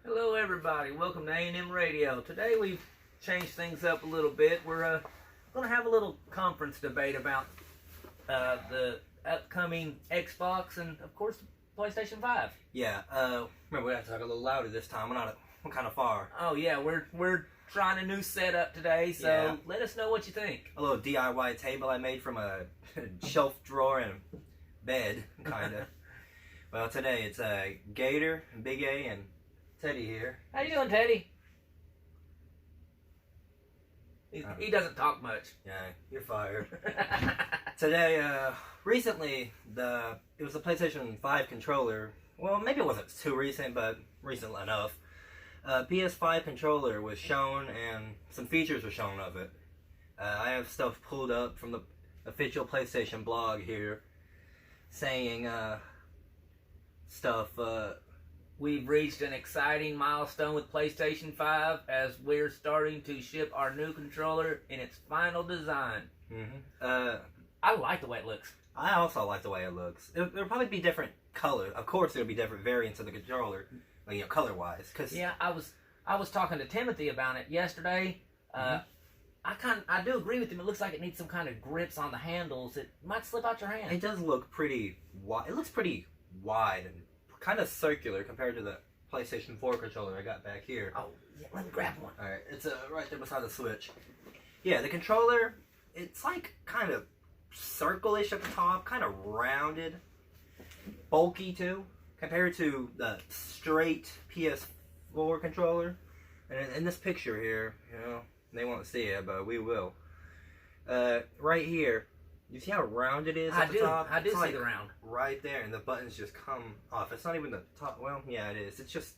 Hello everybody, welcome to A&M Radio. Today we've changed things up a little bit. We're going to have a little conference debate about the upcoming Xbox and of course PlayStation 5. Yeah, remember we have to talk a little louder this time. We're kind of far. Oh yeah, we're trying a new setup today, so Yeah. let us know what you think. A little DIY table I made from a shelf drawer and bed, kind of. Well, today it's Gator, Big A, and Teddy here. How you doing, Teddy? He doesn't talk much. Yeah, you're fired. Today, recently, it was the PlayStation 5 controller. Well, maybe it wasn't too recent, but recent enough. PS5 controller was shown, and some features were shown of it. I have stuff pulled up from the official PlayStation blog here, saying stuff. We've reached an exciting milestone with PlayStation 5 as we're starting to ship our new controller in its final design. I like the way it looks. I also like the way it looks. There'll probably be different colors. Of course, there'll be different variants of the controller, color-wise. Yeah, I was talking to Timothy about it yesterday. I do agree with him. It looks like it needs some kind of grips on the handles. It might slip out your hand. It does look pretty wide. It looks pretty wide and kind of circular compared to the PlayStation 4 controller I got back here. Oh, yeah, let me grab one. Alright, it's right there beside the Switch. Yeah, the controller, it's like kind of circle-ish at the top, kind of rounded, bulky too, compared to the straight PS4 controller. And in this picture here, they won't see it, but we will. Right here, you see how round it is at the top? I do It's see like the round. right there, and the buttons just come off. It's not even the top. Well, yeah, it is. It's just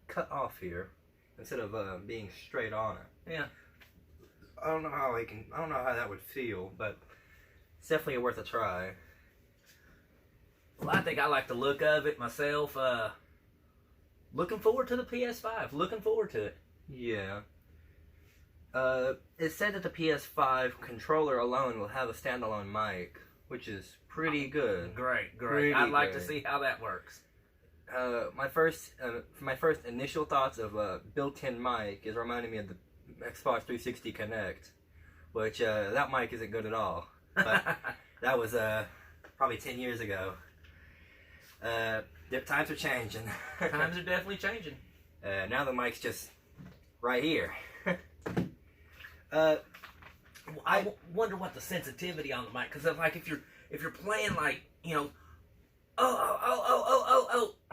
cut off here instead of being straight on it. Yeah. I don't know how that would feel, but it's definitely worth a try. Well, I think I like the look of it myself. Looking forward to the PS5. Looking forward to it. Yeah. It said that the PS5 controller alone will have a standalone mic, which is pretty good. Great. Pretty I'd like to good. see how that works. My first initial thoughts of a built-in mic is reminding me of the Xbox 360 Connect, which that mic isn't good at all. But that was probably 10 years ago. Times are changing. Times are definitely changing. Now the mic's just right here. I wonder what the sensitivity on the mic, because if you're playing are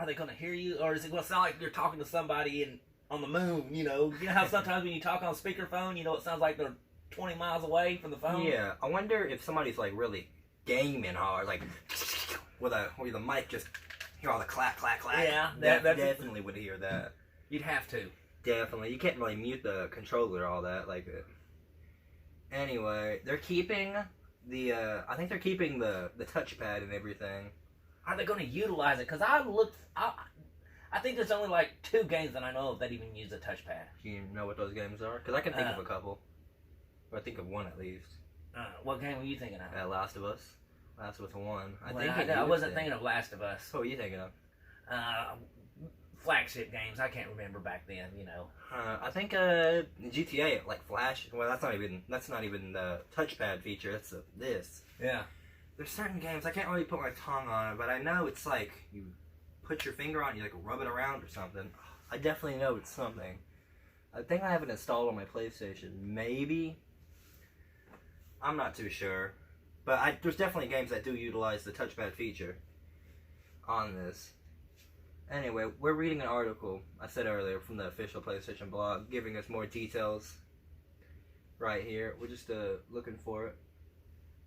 they gonna hear you, or is it gonna sound like you're talking to somebody on the moon? You know how sometimes when you talk on speakerphone, it sounds like they're 20 miles away from the phone. Yeah, I wonder if somebody's like really gaming hard, like with the mic just hear all the clack. Yeah, that's definitely would hear that. You'd have to. Definitely, you can't really mute the controller all that like it. Anyway, they're keeping I think they're keeping the touchpad and everything. Are they going to utilize it? Because I think there's only like 2 games that I know of that even use a touchpad. Do you know what those games are? Because I can think of a couple. Or I think of one at least. What game were you thinking of? Last of Us. Last of Us 1. I wasn't thinking of Last of Us. What were you thinking of? Flagship games. I can't remember back then. I think GTA, like Flash. Well, that's not even the touchpad feature. That's this. Yeah. There's certain games I can't really put my tongue on it, but I know it's like you put your finger on it, you like rub it around or something. I definitely know it's something. I think I have it installed on my PlayStation. Maybe. I'm not too sure, but there's definitely games that do utilize the touchpad feature on this. Anyway, we're reading an article I said earlier from the official PlayStation blog, giving us more details right here. We're just looking for it.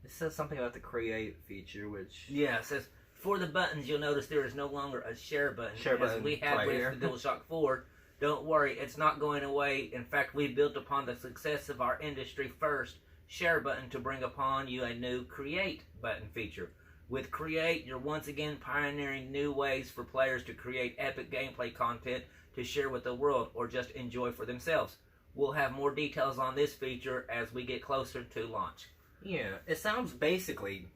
It says something about the create feature, which... Yeah, it says, for the buttons, you'll notice there is no longer a share button. Button we had right with here. the DualShock 4. Don't worry, it's not going away. In fact, we built upon the success of our industry first share button to bring upon you a new create button feature. With Create, you're once again pioneering new ways for players to create epic gameplay content to share with the world or just enjoy for themselves. We'll have more details on this feature as we get closer to launch. Yeah, it sounds basically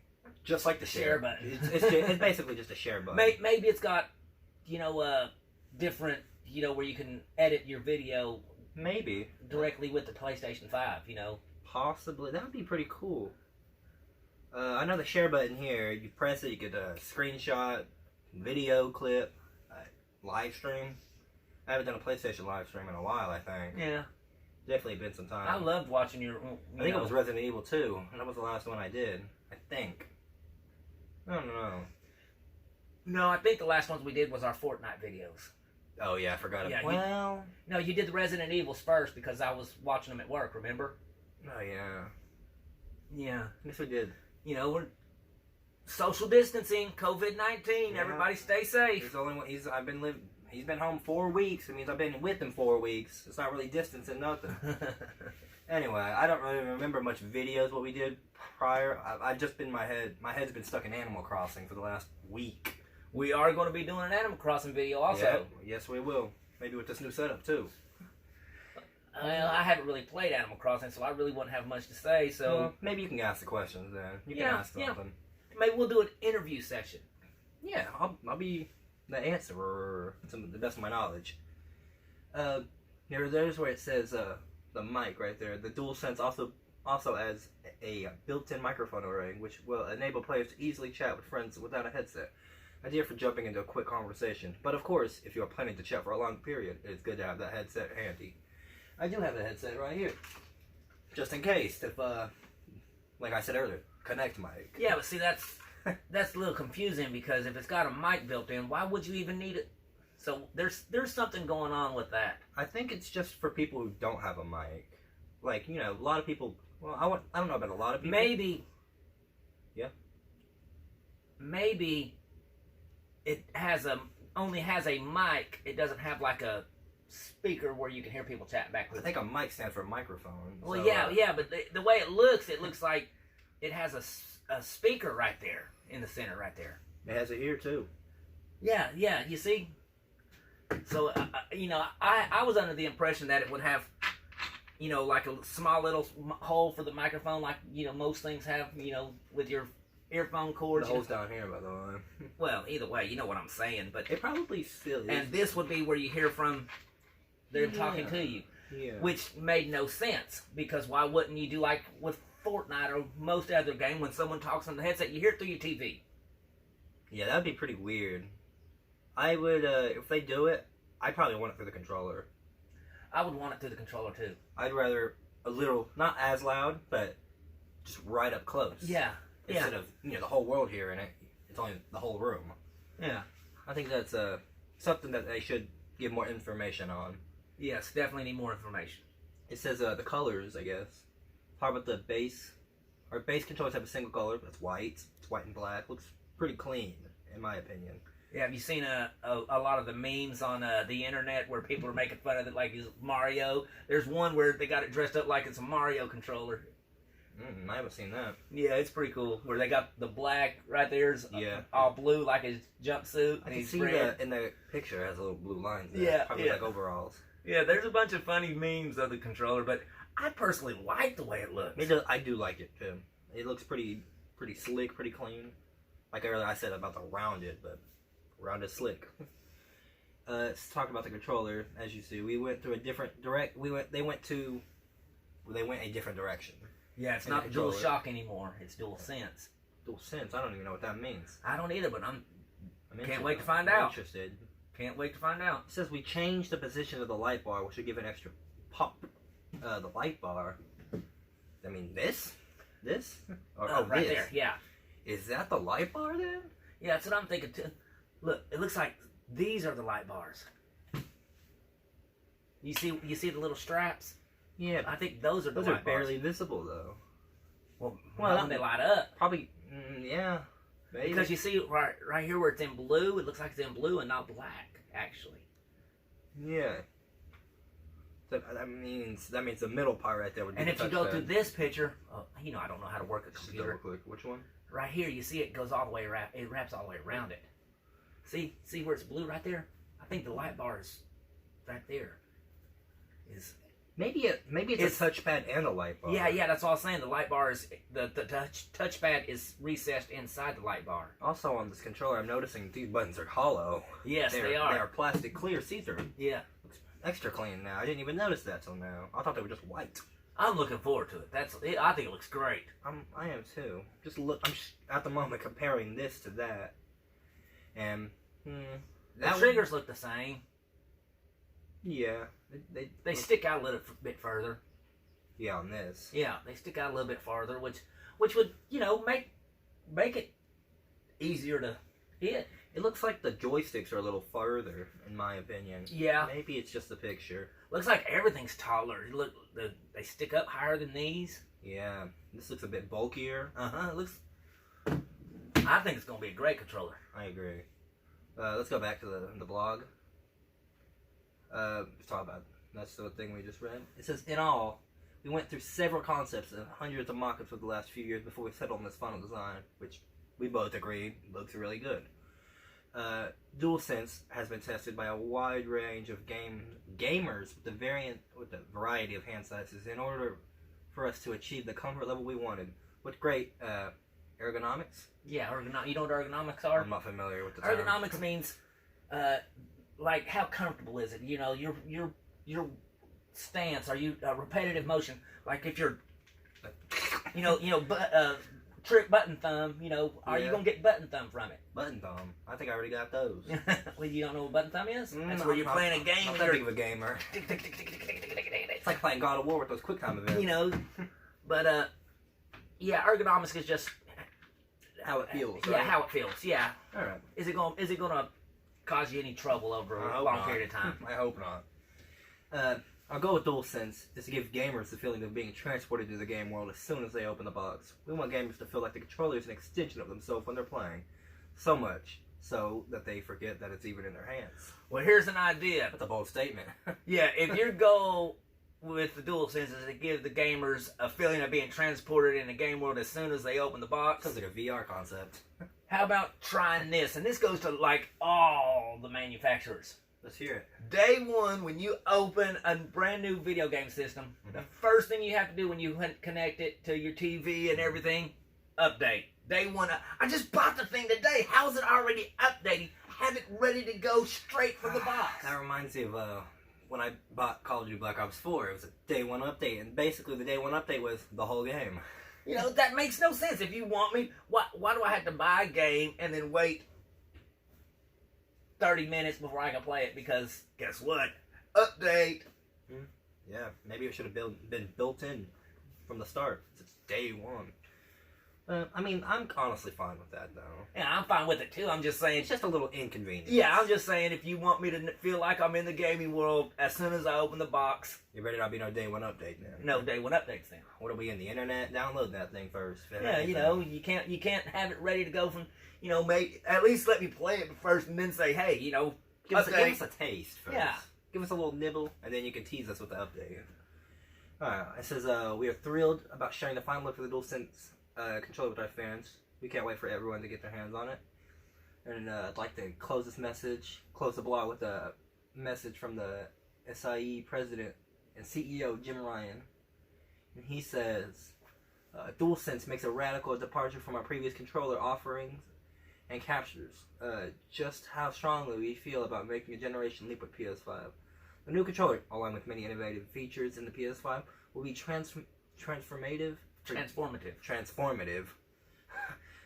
just like the Share button. It's basically just a share button. Maybe it's got, different, where you can edit your video Maybe. directly with the PlayStation 5. Possibly. That would be pretty cool. I know the share button here. You press it, you could screenshot, video clip, live stream. I haven't done a PlayStation live stream in a while, I think. Yeah. Definitely been some time. I loved watching your. I think it was Resident Evil 2, and that was the last one I did. I think. I don't know. No, I think the last ones we did was our Fortnite videos. Oh, yeah, I forgot Yeah, about Well. No, you did the Resident Evils first because I was watching them at work, remember? Oh, yeah. Yeah. I guess we did. We're social distancing, COVID-19. Yeah. Everybody stay safe. He's the only one. He's been home 4 weeks. It means I've been with him 4 weeks. It's not really distancing, nothing. Anyway, I don't really remember much videos what we did prior. I've just been my head's been stuck in Animal Crossing for the last week. We are going to be doing an Animal Crossing video also. Yeah, yes, we will. Maybe with this new setup too. Well, I haven't really played Animal Crossing, so I really wouldn't have much to say. So Well, maybe you can ask the questions then. You can Yeah, ask something. maybe we'll do an interview section. Yeah, I'll be the answerer to the best of my knowledge. There's where it says the mic right there. The DualSense also has a built-in microphone array, which will enable players to easily chat with friends without a headset. Idea for jumping into a quick conversation. But of course, if you are planning to chat for a long period, it's good to have that headset handy. I do have the headset right here, just in case. If like I said earlier, connect mic. Yeah, but see, that's a little confusing because if it's got a mic built in, why would you even need it? So there's something going on with that. I think it's just for people who don't have a mic. Like, a lot of people. Well, I don't know about a lot of people. Maybe. Yeah. Maybe it only has a mic. It doesn't have like a speaker where you can hear people chat back I with. think a mic stands for microphone. Well, so, yeah, but the way it looks like it has a speaker right there in the center, right there. It has it here too. Yeah, you see. So I was under the impression that it would have, like a small little hole for the microphone, like most things have, with your earphone cords. The hole's down here, by the way. Well, either way, you know what I'm saying. But It probably still is. and this would be where you hear from them talking to you, Yeah. which made no sense because why wouldn't you do like with Fortnite or most other game when someone talks on the headset, you hear it through your TV. Yeah, that'd be pretty weird. I would, if they do it, I'd probably want it through the controller. I would want it through the controller too. I'd rather a little, not as loud, but just right up close. Yeah. Instead of, the whole world hearing it, it's only the whole room. Yeah. I think that's something that they should give more information on. Yes, definitely need more information. It says the colors, I guess. How about the base? Our base controllers have a single color. That's white. It's white and black. Looks pretty clean, in my opinion. Yeah, have you seen a lot of the memes on the internet where people are making fun of it like it's Mario? There's one where they got it dressed up like it's a Mario controller. I haven't seen that. Yeah, it's pretty cool. Where they got the black right there's Yeah. all blue like his jumpsuit. I And can he's see red. that in the picture. It has little blue lines there. Yeah, Probably yeah. like overalls. Yeah, there's a bunch of funny memes of the controller, but I personally like the way it looks. I do like it too. It looks pretty slick, pretty clean. Like earlier I said about the rounded, but rounded slick. Let's talk about the controller. As you see, we went through a different They went a different direction. Yeah, it's And the not Dual controller. Shock anymore. It's Dual Sense. DualSense. I don't even know what that means. I don't either, but I'm Can't wait to find I'm out. Interested. can't wait to find out. It says we changed the position of the light bar, which should give an extra pop. The light bar. I mean, this? Or, Right this? there. Yeah. Is that the light bar then? Yeah, that's what I'm thinking too. Look, it looks like these are the light bars. You see the little straps? Yeah. I think those are the Those are light barely bars. visible though. Well, Well, when they light up. Probably. Yeah. Maybe. Because you see right here where it's in blue, it looks like it's in blue and not black, actually. Yeah. That means the middle part right there would be. And the if you go touchpad. through this picture, I don't know how to work a Just computer. double click. Which one? Right here, you see it goes all the way around. It wraps all the way around it. See where it's blue right there? I think the light bar is right there. Maybe it's a touchpad and a light bar. Yeah, that's all I'm saying. The light bar is the touchpad is recessed inside the light bar. Also on this controller, I'm noticing these buttons are hollow. Yes, they are. They are plastic clear see-through. Yeah, Looks extra clean now. I didn't even notice that till now. I thought they were just white. I'm looking forward to it. I think it looks great. I am too. I'm just at the moment comparing this to that, and The triggers look the same. Yeah, They look- stick out a little bit further. Yeah, on this. Yeah, they stick out a little bit farther, which would make it easier to hit. It looks like the joysticks are a little farther, in my opinion. Yeah, Maybe it's just the picture. looks like everything's taller. Look, they stick up higher than these. Yeah, this looks a bit bulkier. It looks. I think it's gonna be a great controller. I agree. Let's go back to the blog. Let's talk about that's the thing we just read. It says, in all, we went through several concepts and hundreds of mock-ups over the last few years before we settled on this final design, which we both agreed looks really good. DualSense has been tested by a wide range of gamers with the variety of hand sizes in order for us to achieve the comfort level we wanted. With great ergonomics. Yeah, you know what ergonomics are? I'm not familiar with the term. Ergonomics means, like, how comfortable is it? You know, your stance. Are you repetitive motion? Like if you're, trick button thumb. You know, are you Yeah. gonna get button thumb from it? Button thumb. I think I already got those. Well, you don't know what button thumb is? That's No, where you're I'm playing a game. not and that you're big of a gamer. tick, tick, tick, tick, tick, tick, tick, tick, tick, It's like playing God of War with those QuickTime events. you know. But yeah, ergonomics is just How it feels, Yeah, right? how it feels. Yeah. All right. Is it gonna cause you any trouble over I a hope long not. period of time? I hope not. Our goal with DualSense is to give gamers the feeling of being transported to the game world as soon as they open the box. We want gamers to feel like the controller is an extension of themselves when they're playing. So much so that they forget that it's even in their hands. Well, here's an idea. That's a bold statement. Yeah, if your goal with the DualSense is to give the gamers a feeling of being transported in the game world as soon as they open the box, Sounds like a VR concept. how about trying this? And this goes to like all the manufacturers. Let's hear it. Day one, when you open a brand new video game system, the first thing you have to do when you connect it to your TV and everything, update. Day one, I just bought the thing today. How is it already updated? Have it ready to go straight from the box. That reminds me of when I bought Call of Duty Black Ops 4. It was a day one update, and basically the day one update was the whole game. You know, that makes no sense. If you want me, why do I have to buy a game and then wait 30 minutes before I can play it? Because guess what? Update. Yeah, maybe it should have been built in from the start. It's day one. I mean, I'm honestly fine with that, though. Yeah, I'm fine with it too. I'm just saying. It's just a little inconvenient. Yeah, I'm just saying if you want me to feel like I'm in the gaming world as soon as I open the box, You better not be no day one update then. no day one updates then. What are we in the internet? Download that thing first. Yeah, you know, you can't have it ready to go from, at least let me play it first and then say, hey, Give us update. a taste first. Yeah. Give us a little nibble, and then you can tease us with the update. Alright, it says, we are thrilled about sharing the final look for the DualSense controller with our fans. We can't wait for everyone to get their hands on it. And I'd like to close the blog with a message from the SIE president and CEO, Jim Ryan. And he says, DualSense makes a radical departure from our previous controller offerings and captures just how strongly we feel about making a generation leap with PS5. The new controller, along with many innovative features in the PS5, will be transformative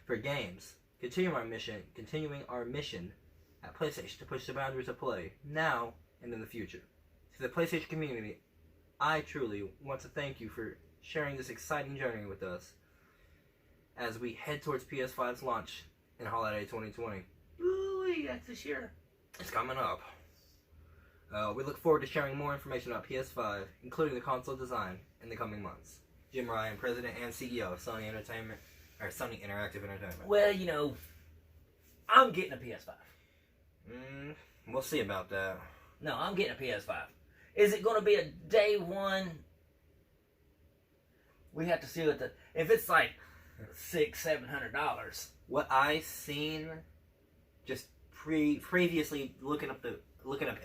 for games. Continuing our mission at PlayStation to push the boundaries of play, now and in the future. To the PlayStation community, I truly want to thank you for sharing this exciting journey with us as we head towards PS5's launch in holiday 2020. Ooh, that's this year. It's coming up. We look forward to sharing more information about PS5, including the console design, in the coming months. Jim Ryan, President and CEO of Sony Interactive Entertainment. Well, I'm getting a PS5. We'll see about that. No, I'm getting a PS5. Is it going to be a day one? We have to see if it's like $600-$700. What I seen, just previously looking up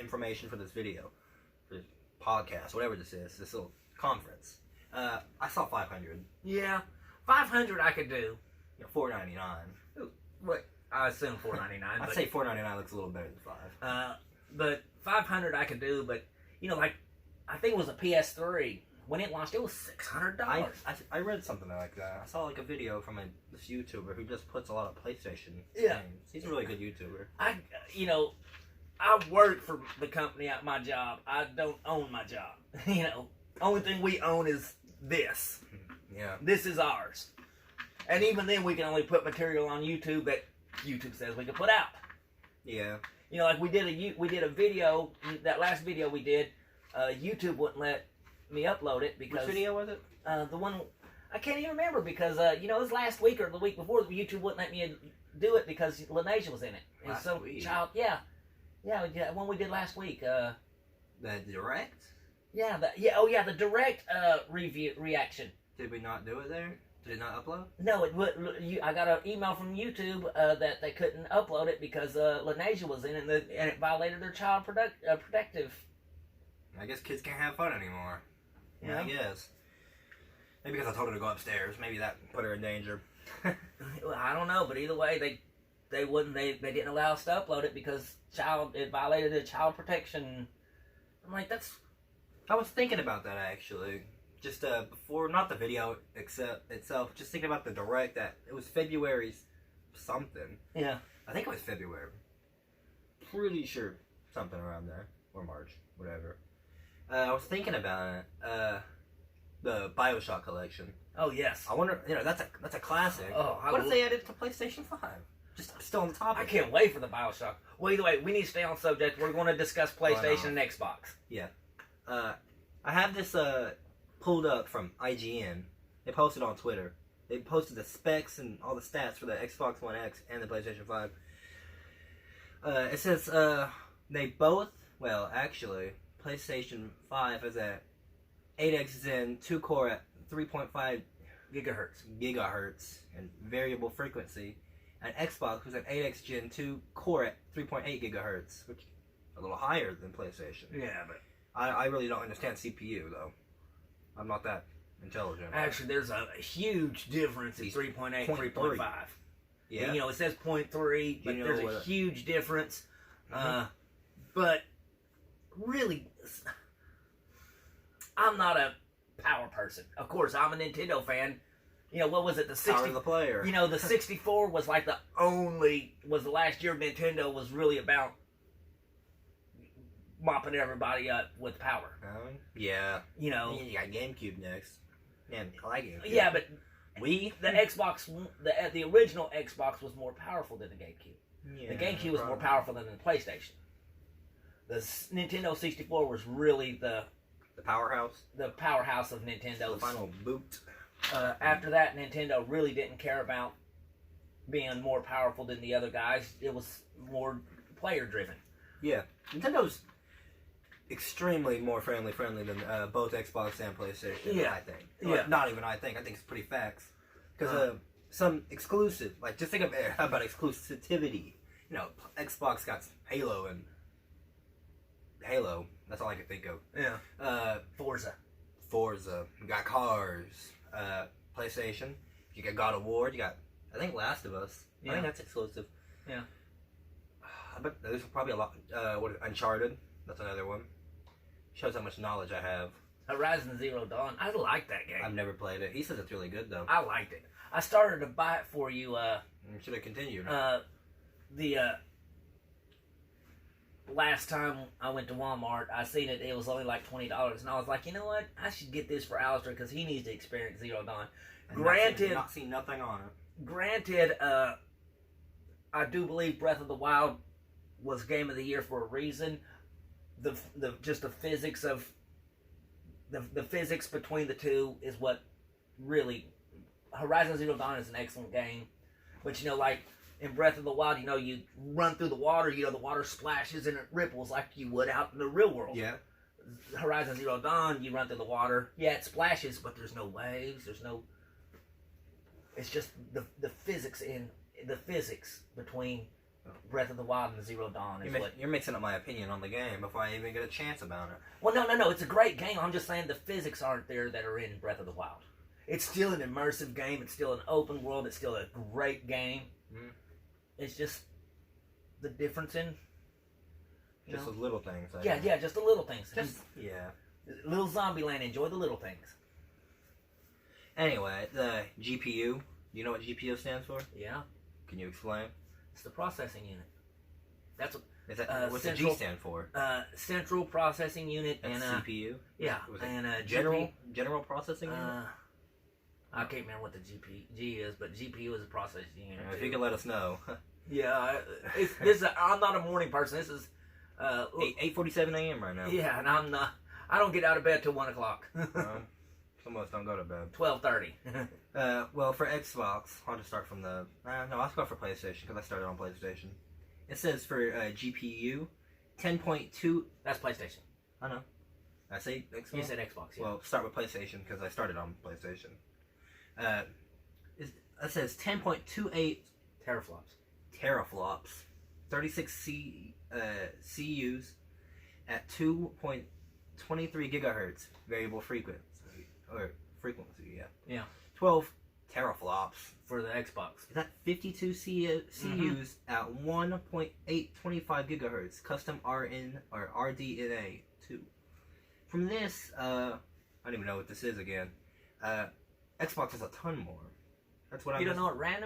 information for this video, for podcast, whatever this is, this little conference. I saw 500. Yeah, 500 I could do. You know, $4.99. What? I assume $4.99. I'd say $4.99 looks a little better than 5. But 500 I could do. But you know, like I think it was a PS3 when it launched. It was $600. I read something like that. I saw like a video from this YouTuber who just puts a lot of PlayStation Yeah. games. He's a really good YouTuber. I work for the company at my job. I don't own my job. You know, only thing we own is this. Yeah. This is ours. And even then, we can only put material on YouTube that YouTube says we can put out. Yeah. You know, like we did a video. That last video we did, YouTube wouldn't let me upload it because Which video was it? the one I can't even remember because you know, it was last week or the week before. YouTube wouldn't let me do it because Lanesia was in it. And Last so week? yeah, one we did last week. The direct? The direct reaction. Did we not do it there? Did it not upload? No, I got an email from YouTube that they couldn't upload it because Lanesia was in it and it violated their child protective. I guess kids can't have fun anymore. Yeah. I guess. Maybe because I told her to go upstairs. Maybe that put her in danger. I don't know, but either way, they wouldn't. They didn't allow us to upload it because it violated the child protection. I'm like, that's. I was thinking about that actually. Just before, not the video itself, just thinking about the direct that it was February something. Yeah. I think it was February. Pretty sure something around there. Or March, whatever. I was thinking about it. The BioShock collection. Oh yes. I wonder, that's a classic. Oh, what if they added it to PlayStation 5? Just still on the topic. I can't wait for the BioShock. Well, either way, we need to stay on subject. We're going to discuss PlayStation and Xbox. Yeah. I have this pulled up from IGN. They posted on Twitter. They posted the specs and all the stats for the Xbox One X and the PlayStation 5. It says they both, well, actually, PlayStation 5 has a 8X Zen 2-core at 3.5 gigahertz and variable frequency. And Xbox was an 8X Gen 2 core at 3.8 gigahertz, which is a little higher than PlayStation. Yeah, but I really don't understand CPU though. I'm not that intelligent. Actually, there's a huge difference in 3.8 and 3.5. Yeah. And, it says 0.3, but there's a huge difference. Mm-hmm. But really, I'm not a power person. Of course, I'm a Nintendo fan. What was it? The 60. Power of the player. The 64 was like the last year Nintendo was really about mopping everybody up with power. Yeah. You got GameCube next. Man, I like GameCube. Yeah, but the Xbox, the original Xbox was more powerful than the GameCube. Yeah, The GameCube was more powerful than the PlayStation. The Nintendo 64 was really the powerhouse. The powerhouse of Nintendo. The final boot. After that, Nintendo really didn't care about being more powerful than the other guys. It was more player driven. Yeah, Nintendo's extremely more family friendly than both Xbox and PlayStation. Yeah. I think. Yeah. Not even I think. I think it's pretty facts. Because some exclusive, like just think about exclusivity. Xbox got Halo and Halo. That's all I can think of. Yeah. Forza. You got Cars. PlayStation. You got God of War. You got, I think, Last of Us. Yeah. I think that's exclusive. Yeah. But there's probably a lot. Uncharted. That's another one. Shows how much knowledge I have. Horizon Zero Dawn. I like that game. I've never played it. He says it's really good though. I liked it. I started to buy it for you. Should have continued. The last time I went to Walmart, I seen it. It was only like $20, and I was like, you know what? I should get this for Alistair because he needs to experience Zero Dawn. Granted, not seen nothing on it. Granted, I do believe Breath of the Wild was Game of the Year for a reason. The physics of the physics between the two is what really. Horizon Zero Dawn is an excellent game, but like in Breath of the Wild, you run through the water, the water splashes and it ripples like you would out in the real world. Yeah. Horizon Zero Dawn, you run through the water, yeah, it splashes, but there's no waves, it's just the physics between Breath of the Wild and Zero Dawn is what. You're mixing up my opinion on the game before I even get a chance about it. Well, no. It's a great game. I'm just saying the physics aren't there that are in Breath of the Wild. It's still an immersive game. It's still an open world. It's still a great game. Mm. It's just the difference in. Just those little things. Yeah, just the little things. Yeah. Little Zombieland. Enjoy the little things. Anyway, the GPU. You know what GPU stands for? Yeah. Can you explain? It's the processing unit. That's what. What's the G stand for? Central Processing Unit. That's and CPU. Yeah, and GPU, general processing unit. I can't remember what the G is, but GPU is a processing unit. If you can let us know. Yeah, I'm not a morning person. This is 8:47 a.m. right now. Yeah, and I'm not. I don't get out of bed till 1 o'clock. Some of us don't go to bed. 12:30. Well, for Xbox, I'll just start from the. No, I'll go for PlayStation because I started on PlayStation. It says for GPU, 10.2. That's PlayStation. I know. I say Xbox. You said Xbox. Yeah. Well, start with PlayStation because I started on PlayStation. It says 10.28 teraflops. teraflops, 36 CUs at 2.23 gigahertz variable frequency. Yeah. Yeah. 12 teraflops. For the Xbox. Is that 52 CUs at 1.825 gigahertz? Custom RN or RDNA 2. From this, I don't even know what this is again. Xbox has a ton more. That's what You don't know what RAM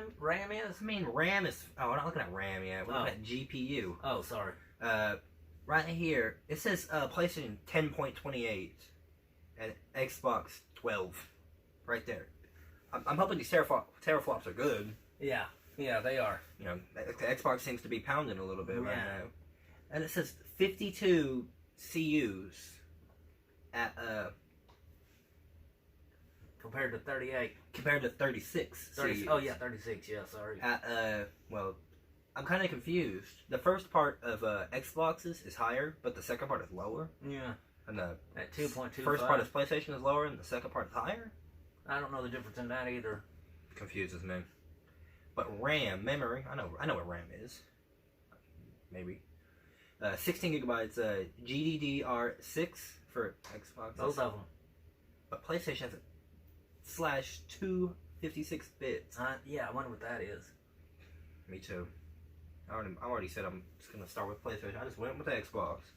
is? I mean, RAM is. Oh, we're not looking at RAM yet. We're looking at GPU. Oh, sorry. Right here, it says PlayStation 10.28 and Xbox 12. Right there. I'm hoping these teraflops are good. Yeah, they are. You know, the Xbox seems to be pounding a little bit right now. And it says 52 CUs at compared to 38. Compared to 36 CUs. Oh yeah, 36. Yeah, sorry. At well, I'm kind of confused. The first part of Xboxes is higher, but the second part is lower. Yeah. And the at 2.25. First part of PlayStation is lower, and the second part is higher. I don't know the difference in that either. Confuses me. But RAM, memory, I know what RAM is. Maybe. 16 gigabytes, GDDR6 for Xbox. Both of them. But PlayStation has /256 bits. Yeah, I wonder what that is. Me too. I already said I'm just gonna start with PlayStation. I just went with the Xbox.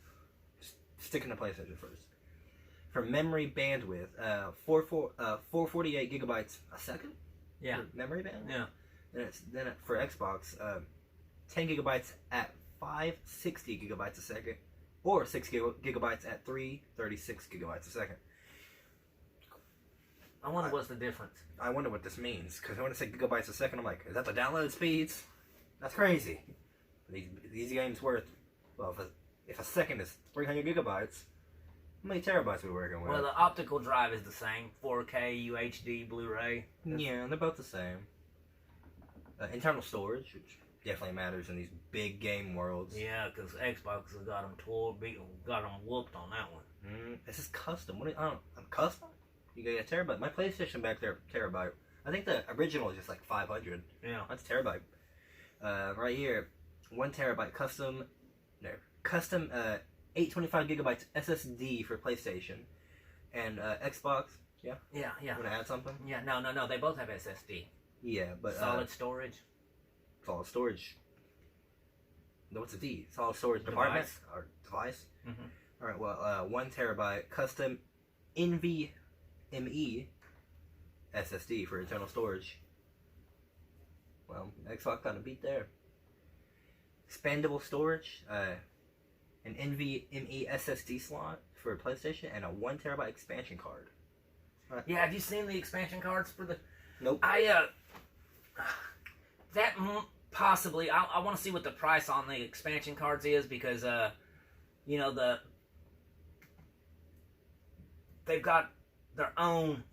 Just sticking to PlayStation first. For memory bandwidth, 448 gigabytes a second. Yeah. For memory bandwidth. Yeah. Then for Xbox, 10 gigabytes at 560 gigabytes a second, or 6 gigabytes at 336 gigabytes a second. I wonder what's the difference. I wonder what this means, because when I say gigabytes a second, I'm like, is that the download speeds? That's crazy. These games worth, well, if a second is 300 gigabytes, how many terabytes are we working with? Well, the optical drive is the same. 4K, UHD, Blu-ray. Yeah, they're both the same. Internal storage, which definitely matters in these big game worlds. Yeah, because Xbox has got them whooped on that one. This is custom. Custom? You get a terabyte. My PlayStation back there, terabyte. I think the original is just like 500. Yeah. That's terabyte. Right here, 1 terabyte custom. No, custom 825 gigabytes SSD for PlayStation, and Xbox. Yeah. Yeah. Want to add something? Yeah. No. They both have SSD. Yeah, but solid storage. Solid storage. No, what's a D? Solid storage department or device. Mm-hmm. All right. Well, 1 terabyte custom NVMe SSD for internal storage. Well, Xbox got a beat there. Expandable storage, an NVMe SSD slot for PlayStation, and a 1 terabyte expansion card. Yeah, have you seen the expansion cards for the? Nope. That possibly. I want to see what the price on the expansion cards is because they've got their own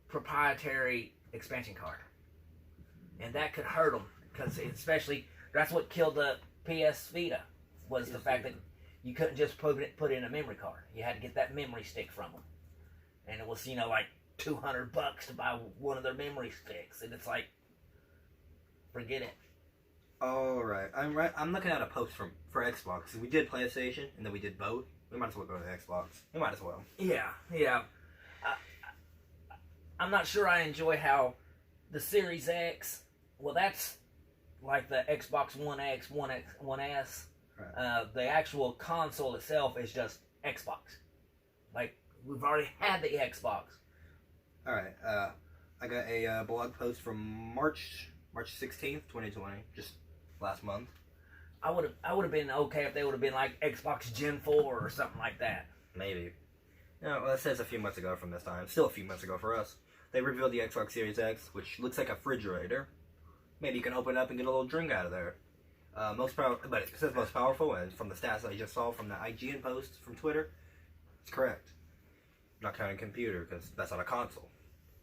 proprietary expansion card, and that could hurt them because especially that's what killed the PS Vita was the fact that you couldn't just put in a memory card. You had to get that memory stick from them, and it was like $200 to buy one of their memory sticks, and it's like, forget it. All right. I'm looking at a post for Xbox. We did PlayStation, and then we did both. We might as well go to Xbox. We might as well. Yeah, yeah. I'm not sure I enjoy how the Series X. Well, that's like the Xbox One X, One S. Right. The actual console itself is just Xbox. Like we've already had the Xbox. All right. I got a blog post from March 16th, 2020, just last month. I would have been okay if they would have been like Xbox Gen 4 or something like that. Maybe. No, well, it says a few months ago from this time. Still a few months ago for us. They revealed the Xbox Series X, which looks like a refrigerator. Maybe you can open it up and get a little drink out of there. But it says most powerful, and from the stats that I just saw from the IGN post from Twitter, it's correct. Not counting computer, because that's not a console.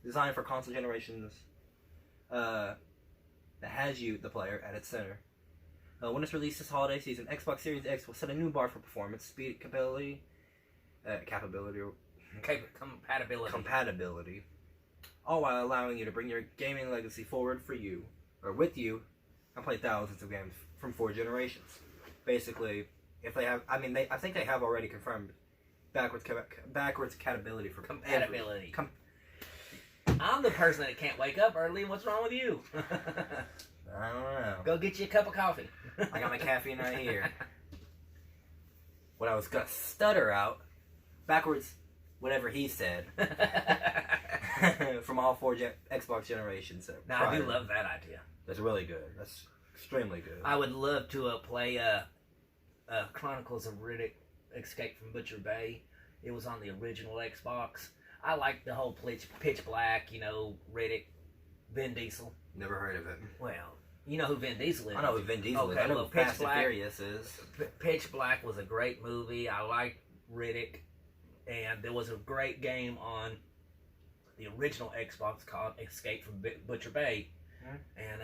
Designed for console generations, that has you, the player, at its center. When it's released this holiday season, Xbox Series X will set a new bar for performance, speed, compatibility, all while allowing you to bring your gaming legacy forward for you, or with you, and play thousands of games from 4 generations. Basically, if they have, I think they have already confirmed backwards compatibility for Compatibility. I'm the person that can't wake up early. What's wrong with you? I don't know. Go get you a cup of coffee. I got my caffeine right here. What I was gonna stutter out, backwards, whatever he said, from all 4 Xbox generations. Now, I do love that idea. That's really good. That's extremely good. I would love to play Chronicles of Riddick: Escape from Butcher Bay. It was on the original Xbox. I like the whole pitch black, Riddick, Vin Diesel. Never heard of it. Well, you know who Vin Diesel is. I know who Vin Diesel is. I know who Fast and Furious is. Pitch Black was a great movie. I liked Riddick. And there was a great game on the original Xbox called Escape from Butcher Bay. And,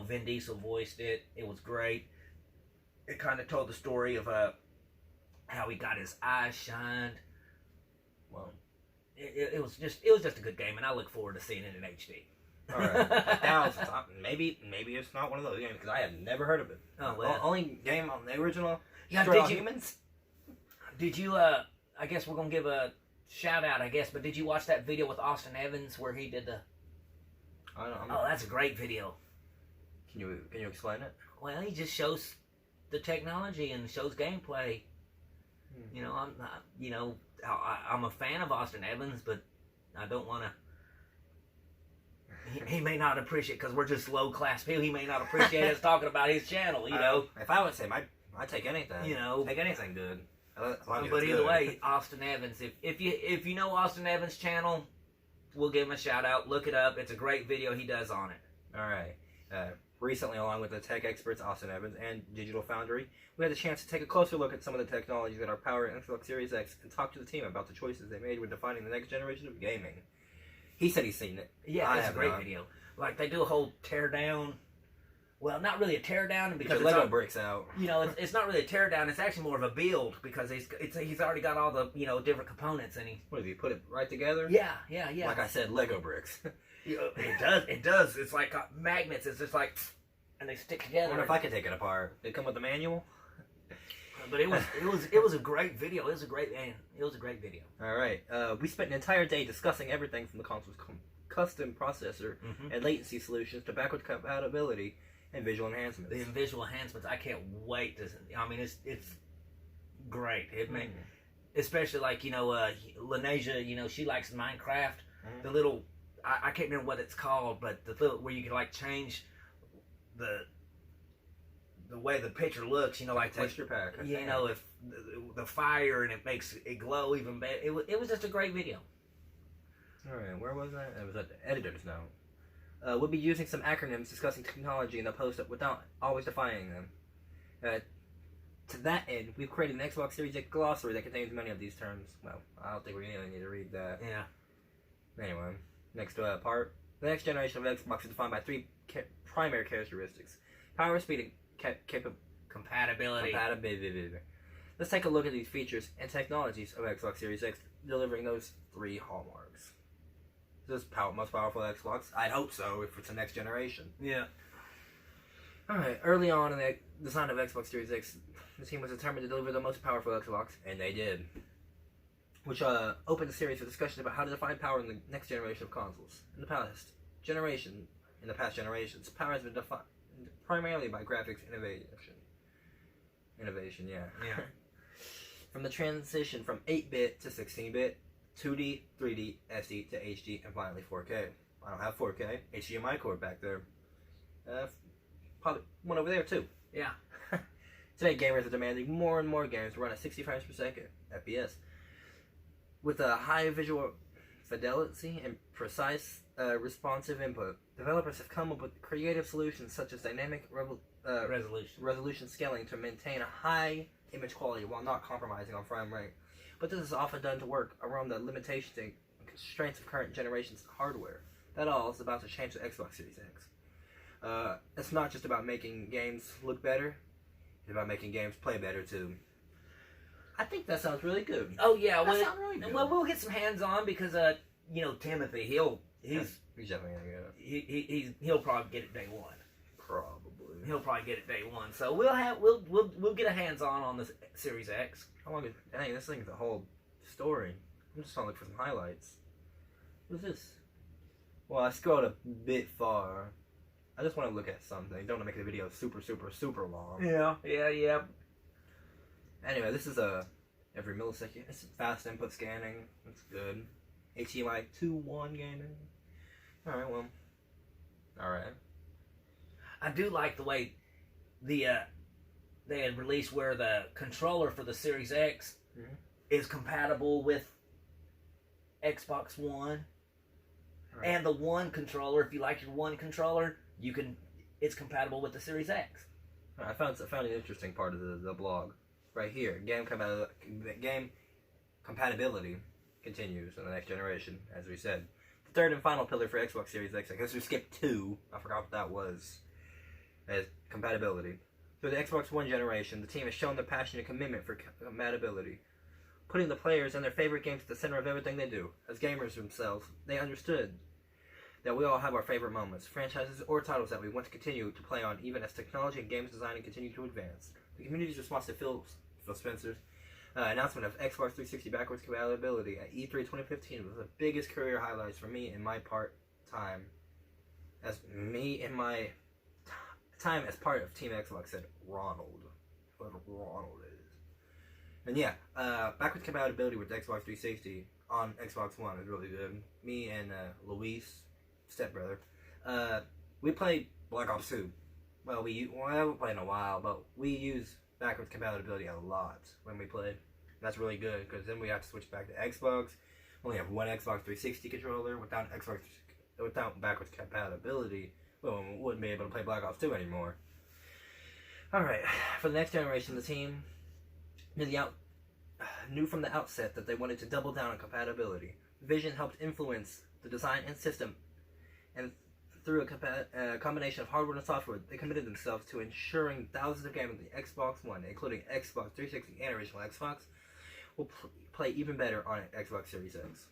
Vin Diesel voiced it. It was great. It kind of told the story of how he got his eyes shined. Well, it was just a good game, and I look forward to seeing it in HD. All right, maybe it's not one of those games because I have never heard of it. Oh well, only game on the original. Now, Humans. Did you? I guess we're gonna give a shout out. I guess, but did you watch that video with Austin Evans where he did the? I don't know. Oh, that's a great video. Can you explain it? Well, he just shows the technology and shows gameplay. I'm a fan of Austin Evans, but I don't want to. He may not appreciate because we're just low class people. He may not appreciate us talking about his channel. If I would say, I'd take anything. Take anything good. But either way, Austin Evans. If you know Austin Evans' channel, we'll give him a shout out. Look it up. It's a great video he does on it. All right. Recently, along with the tech experts Austin Evans and Digital Foundry, we had the chance to take a closer look at some of the technologies that are powering Xbox Series X and talk to the team about the choices they made when defining the next generation of gaming. He said he's seen it. Yeah, it's a great video. Like, they do a whole tear down. Well, not really a tear down because Lego bricks out. It's not really a tear down. It's actually more of a build because he's already got all the different components and he. What, have you put it right together? Yeah. Like I said, Lego bricks. It does. It's like magnets. It's just like, and they stick together. I wonder if I could take it apart. Did it come with a manual? But it was a great video. It was a great video. All right. We spent an entire day discussing everything from the console's custom processor and latency solutions to backward compatibility and visual enhancements. The visual enhancements, I can't wait to. I mean, it's great. It may, especially like Lanesia. She likes Minecraft. The little, I can't remember what it's called, but the little where you can like change the way the picture looks, like texture pack. If the fire and it makes it glow even better. It was just a great video. All right, where was that? It was at the editor's note. We'll be using some acronyms discussing technology in the post without always defining them. To that end, we've created an Xbox Series X glossary that contains many of these terms. Well, I don't think we really need to read that. Yeah. Anyway, next part. The next generation of Xbox is defined by 3 primary characteristics: power, speed, and compatibility. Let's take a look at these features and technologies of Xbox Series X, delivering those 3 hallmarks. Is this most powerful Xbox? I'd hope so, if it's the next generation. Yeah. Alright, early on in the design of Xbox Series X, the team was determined to deliver the most powerful Xbox, and they did. Which opened a series of discussions about how to define power in the next generation of consoles. In the past generations, power has been defined primarily by graphics innovation. Innovation, yeah. Yeah. From the transition from 8-bit to 16-bit, 2D, 3D, SD to HD, and finally 4K. I don't have 4K. HDMI cord back there. Probably one over there too. Yeah. Today, gamers are demanding more and more games to run at 60 frames per second, FPS. With a high visual fidelity and precise responsive input, developers have come up with creative solutions such as dynamic resolution scaling to maintain a high image quality while not compromising on frame rate. But this is often done to work around the limitations and constraints of current generation's hardware. That all is about to change the Xbox Series X. It's not just about making games look better, it's about making games play better too. I think that sounds really good. Oh yeah, That sounds really good. well, we'll get some hands on because Timothy, he's definitely gonna get it. he'll probably get it day one. Probably. He'll probably get it day one. So we'll get a hands on the Series X. How long is? Dang, this thing's a whole story. I'm just trying to look for some highlights. What's this? Well, I scrolled a bit far. I just want to look at something. Don't want to make the video super, super, super long. Yeah. Anyway, this is every millisecond. It's fast input scanning. That's good. HDMI 2.1 gaming. Alright, well. Alright. I do like the way they had released where the controller for the Series X is compatible with Xbox One. Right. And the One controller, if you like your One controller, it's compatible with the Series X. I found an interesting part of the blog. Right here. Game compatibility continues in the next generation, as we said. The third and final pillar for Xbox Series X, I guess we skipped 2. I forgot what that was. As compatibility. Through the Xbox One generation, the team has shown their passion and commitment for compatibility, putting the players and their favorite games at the center of everything they do. As gamers themselves, they understood that we all have our favorite moments, franchises, or titles that we want to continue to play on, even as technology and games design continue to advance. The community's response to Phil Spencer's announcement of Xbox 360 backwards compatibility at E3 2015 was the biggest career highlights for me in my time as part of Team Xbox, said Ronald. Whoever Ronald is. And yeah, backwards compatibility with Xbox 360 on Xbox One is really good. Me and Luis, stepbrother, we played Black Ops 2. Well, we haven't played in a while, but we use backwards compatibility a lot when we play. That's really good, because then we have to switch back to Xbox. We only have one Xbox 360 controller. Without backwards compatibility, we wouldn't be able to play Black Ops 2 anymore. Alright, for the next generation, the team knew from the outset that they wanted to double down on compatibility. Vision helped influence the design and system, and through a combination of hardware and software, they committed themselves to ensuring thousands of games on the Xbox One, including Xbox 360 and original Xbox, will play even better on Xbox Series X.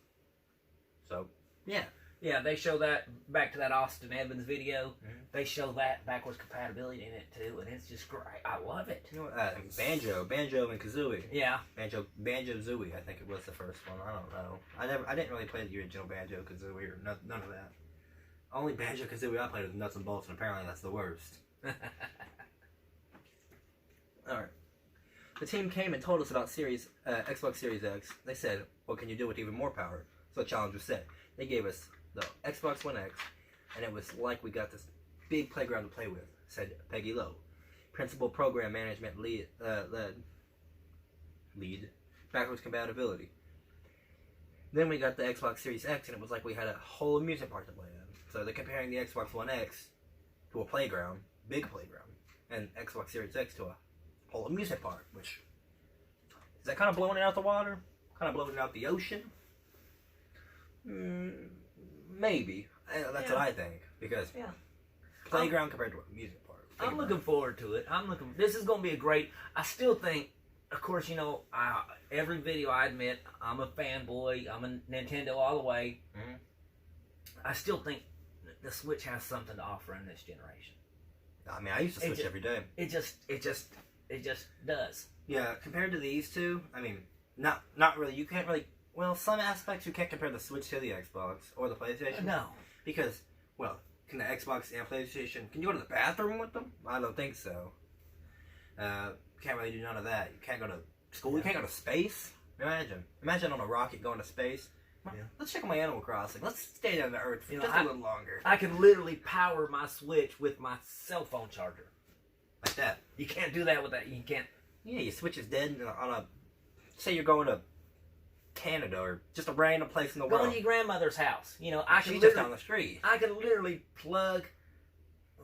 So, yeah. Yeah, they show that, back to that Austin Evans video, they show that backwards compatibility in it too, and it's just great. I love it. You know, Banjo and Kazooie. Yeah. Banjo-Zooie, I think it was the first one. I don't know. I didn't really play the original Banjo-Kazooie or none of that. Only Banjo-Kazooie I played was Nuts and Bolts, and apparently that's the worst. Alright. The team came and told us about Xbox Series X. They said, what can you do with even more power? So the challenge was set. They gave us the Xbox One X, and it was like we got this big playground to play with, said Peggy Lowe, Principal Program Management lead backwards compatibility. Then we got the Xbox Series X, and it was like we had a whole amusement park to play in. So they're comparing the Xbox One X to a playground, big playground, and Xbox Series X to a whole amusement park, which, is that kind of blowing it out the water? Kind of blowing it out the ocean? Maybe. That's what I think. Because playground compared to an amusement park. I'm looking forward to it. This is going to be a great. I still think, of course, every video I admit, I'm a fanboy. I'm a Nintendo all the way. I still think the Switch has something to offer in this generation. I mean, I used to switch every day. It just does. Yeah, compared to these two, I mean, not really. You can't really. Well, some aspects you can't compare the Switch to the Xbox or the PlayStation. No. Because, well, can the Xbox and PlayStation, can you go to the bathroom with them? I don't think so. Can't really do none of that. You can't go to school. You can't go to space. Imagine on a rocket going to space. Yeah. Let's check on my Animal Crossing. Let's stay down to Earth for just a little longer. I can literally power my Switch with my cell phone charger. Like that. You can't do that with that. You can't. Yeah, your Switch is dead on a. Say you're going to Canada or just a random place in the world. Go to your grandmother's house. I She's can just down the street. I can literally plug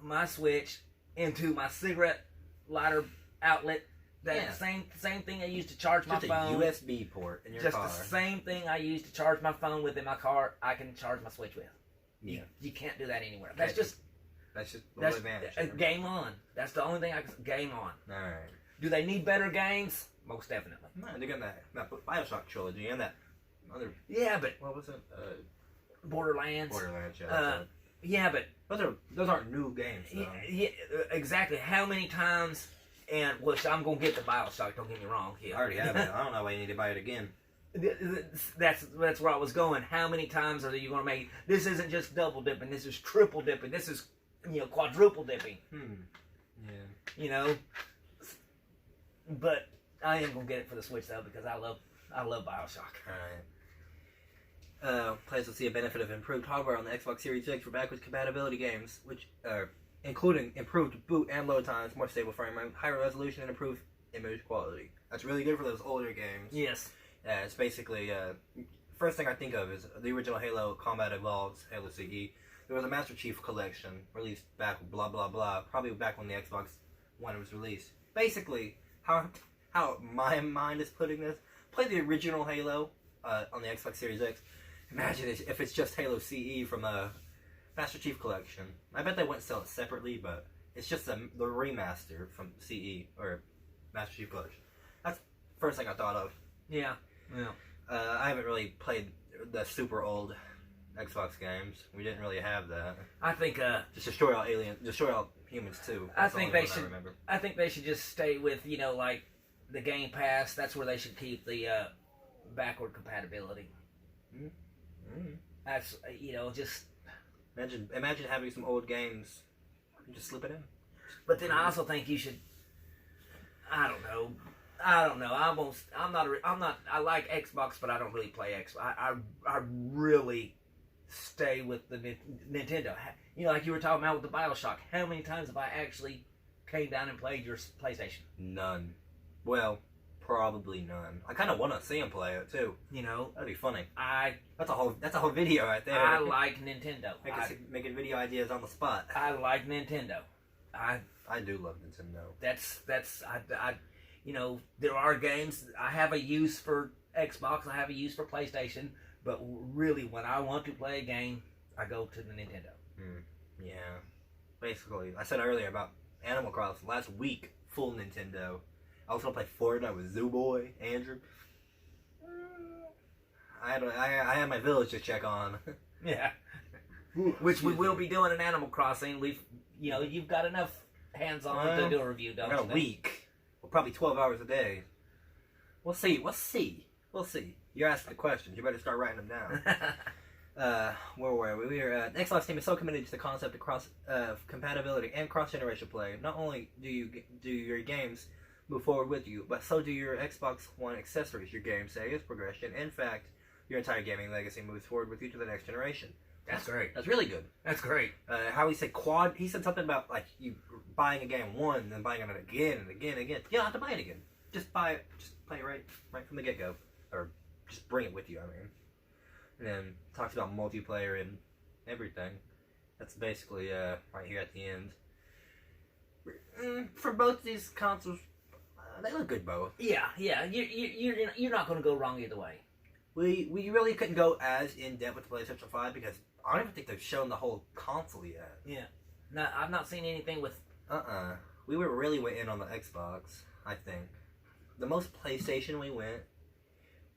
my Switch into my cigarette lighter outlet. That same thing I use to charge my phone. Just a USB port in your car. Just the same thing I use to charge my phone with in my car. I can charge my Switch with. Yeah. You can't do that anywhere. That's just the advantage. Game on. That's the only thing I can. Game on. All right. Do they need better games? Most definitely. No, they got that BioShock trilogy and that other. Yeah, but what was it? Borderlands. Borderlands. Yeah. Yeah, but those aren't new games. Though. Yeah, exactly. How many times? And which I'm gonna get the BioShock. Don't get me wrong. Here. I already have it. I don't know why you need to buy it again. That's where I was going. How many times are you gonna make? This isn't just double dipping. This is triple dipping. This is quadruple dipping. Yeah. But I am gonna get it for the Switch though because I love BioShock. All right. Players will see a benefit of improved hardware on the Xbox Series X for backwards compatibility games, which including improved boot and load times, more stable frame rate, higher resolution, and improved image quality. That's really good for those older games. Yes. It's basically first thing I think of is the original Halo Combat Evolved, Halo CE. There was a Master Chief Collection released back blah blah blah, probably back when the Xbox One was released. Basically, how my mind is putting this: play the original Halo on the Xbox Series X. Imagine if it's just Halo CE from a Master Chief Collection. I bet they wouldn't sell it separately, but it's just the remaster from CE or Master Chief Collection. That's the first thing I thought of. Yeah. I haven't really played the super old Xbox games. We didn't really have that. I think just destroy all humans too. I think they should. I think they should just stay with like the Game Pass. That's where they should keep the backward compatibility. Mm-hmm. That's just imagine having some old games. You just slip it in. But then I also think you should. I don't know. I'm not. I like Xbox, but I don't really play Xbox. I really stay with the Nintendo. Like you were talking about with the BioShock. How many times have I actually came down and played your PlayStation? None. Well, probably none. I kind of want to see him play it too. That'd be funny. That's a whole video right there. I like Nintendo. Making video ideas on the spot. I like Nintendo. I do love Nintendo. That's there are games I have a use for Xbox. I have a use for PlayStation. But really, when I want to play a game, I go to the Nintendo. Yeah. Basically, I said earlier about Animal Crossing. Last week, full Nintendo. I was gonna play Fortnite with Zoo Boy, Andrew. I had my village to check on. Yeah. Which we will be doing in Animal Crossing. You've got enough hands-on to do a review, don't you? A week. Well, probably 12 hours a day. We'll see. You're asking the questions. You better start writing them down. Where were we? We were. The Xbox team is so committed to the concept of cross compatibility and cross-generation play. Not only do your games move forward with you, but so do your Xbox One accessories. Your game saves progression. In fact, your entire gaming legacy moves forward with you to the next generation. That's great. That's really good. That's great. How he said quad. He said something about like you buying a game once and then buying it again and again and again. You don't have to buy it again. Just buy it. Just play it right from the get go, or just bring it with you. I mean, and then talks about multiplayer and everything. That's basically right here at the end. For both these consoles, they look good both. Yeah. You're not going to go wrong either way. We really couldn't go as in depth with the PlayStation 5 because I don't even think they've shown the whole console yet. Yeah. No, I've not seen anything with. We were really in on the Xbox. I think the most PlayStation we went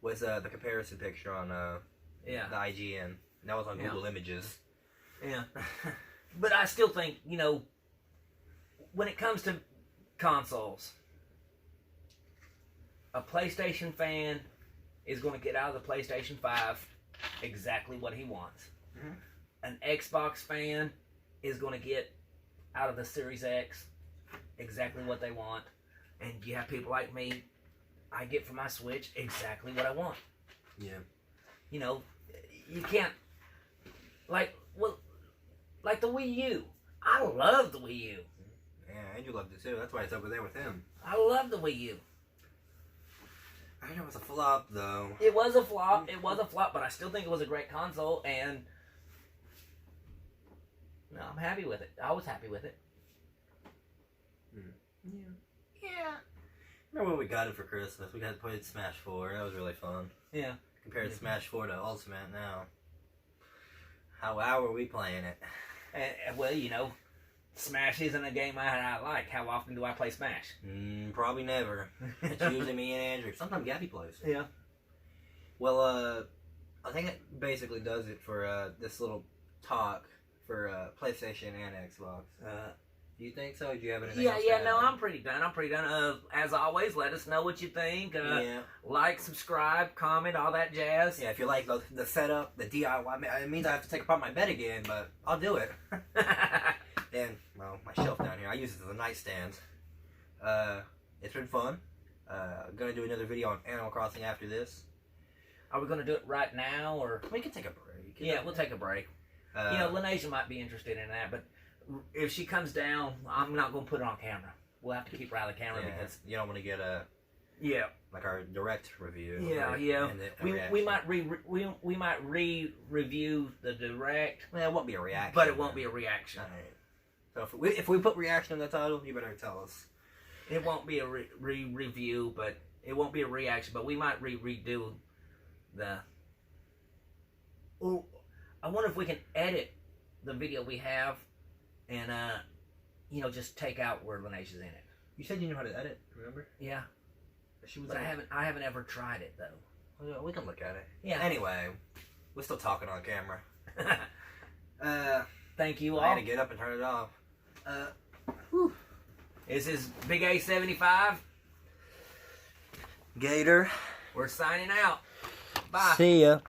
was the comparison picture on the IGN. That was on Google Images. Yeah. But I still think when it comes to consoles, a PlayStation fan is going to get out of the PlayStation 5 exactly what he wants. Mhm. An Xbox fan is going to get out of the Series X exactly what they want. And you have people like me, I get from my Switch exactly what I want. Yeah. You know, you can't, like the Wii U. I love the Wii U. Yeah, Andrew loved it too. That's why it's over there with him. I love the Wii U. I know it was a flop though. It was a flop. It was a flop, but I still think it was a great console, and no, I'm happy with it. I was happy with it. Yeah. Yeah. Remember when we got it for Christmas? We got to play Smash 4. That was really fun. Yeah. Compared Smash 4 to Ultimate now. How were we playing it? And well, you know, Smash isn't a game I like. How often do I play Smash? Probably never. It's usually me and Andrew. Sometimes Gabby plays. Yeah. Well, I think it basically does it for this little talk for PlayStation and Xbox. Do you think so? Do you have anything else to add? No, I'm pretty done. As always, let us know what you think. Yeah. Like, subscribe, comment, all that jazz. Yeah, if you like the setup, the DIY, it means I have to take apart my bed again, but I'll do it. And, well, my shelf down here, I use it as a nightstand. It's been fun. Gonna do another video on Animal Crossing after this. Are we going to do it right now, or? We can take a break. Yeah, we'll take a break. Lenasia might be interested in that, but if she comes down, I'm not going to put it on camera. We'll have to keep her out of the camera because you don't want to get like our direct review. Yeah. And We might review the direct. Well, it won't be a reaction. But it won't be a reaction. All right. So if we put reaction in the title, you better tell us. It won't be a review, but it won't be a reaction. But we might redo the. Oh, I wonder if we can edit the video we have, and just take out where Lenasia's in it. You said you knew how to edit. Remember? Yeah. She was. But I haven't ever tried it though. Well, we can look at it. Yeah. Anyway, we're still talking on camera. Thank you all. I had to get up and turn it off. This is Big A75. Gator. We're signing out. Bye. See ya.